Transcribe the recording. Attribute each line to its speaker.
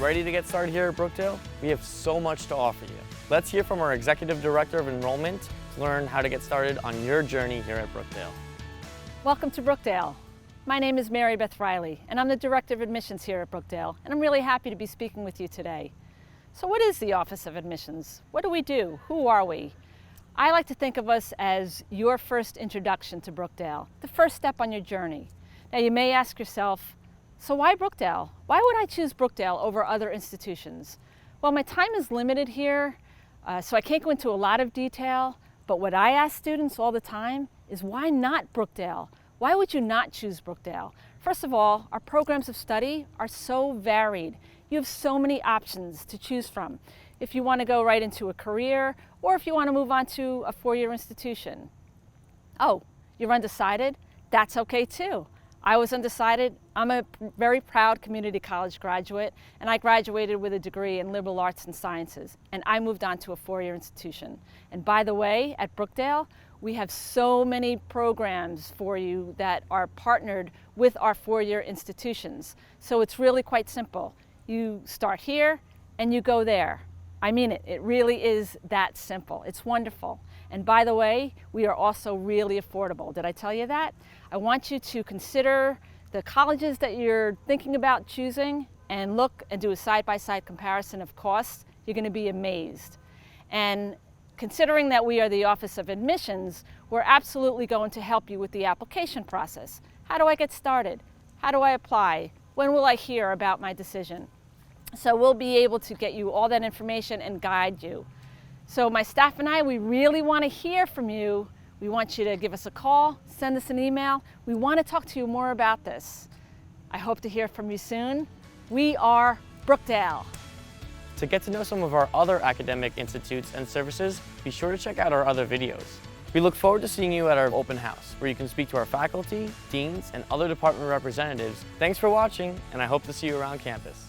Speaker 1: Ready to get started here at Brookdale? We have so much to offer you. Let's hear from our Executive Director of Enrollment to learn how to get started on your journey here at Brookdale.
Speaker 2: Welcome to Brookdale. My name is Beth Reilly, and I'm the Director of Admissions here at Brookdale, and I'm really happy to be speaking with you today. So what is the Office of Admissions? What do we do? Who are we? I like to think of us as your first introduction to Brookdale, the first step on your journey. Now you may ask yourself, so why Brookdale? Why would I choose Brookdale over other institutions? Well, my time is limited here, so I can't go into a lot of detail, but what I ask students all the time is why not Brookdale? Why would you not choose Brookdale? First of all, our programs of study are so varied. You have so many options to choose from. If you want to go right into a career, or if you want to move on to a four-year institution. Oh, you're undecided? That's okay too. I was undecided. I'm a very proud community college graduate, and I graduated with a degree in liberal arts and sciences, and I moved on to a four-year institution. And by the way, at Brookdale, we have so many programs for you that are partnered with our four-year institutions. So it's really quite simple. You start here and you go there. I mean it, it really is that simple. It's wonderful. And by the way, we are also really affordable. Did I tell you that? I want you to consider the colleges that you're thinking about choosing and look and do a side-by-side comparison of costs. You're going to be amazed. And considering that we are the Office of Admissions, we're absolutely going to help you with the application process. How do I get started? How do I apply? When will I hear about my decision? So we'll be able to get you all that information and guide you. So my staff and I, we really want to hear from you. We want you to give us a call, send us an email. We want to talk to you more about this. I hope to hear from you soon. We are Brookdale.
Speaker 1: To get to know some of our other academic institutes and services, be sure to check out our other videos. We look forward to seeing you at our open house, where you can speak to our faculty, deans, and other department representatives. Thanks for watching, and I hope to see you around campus.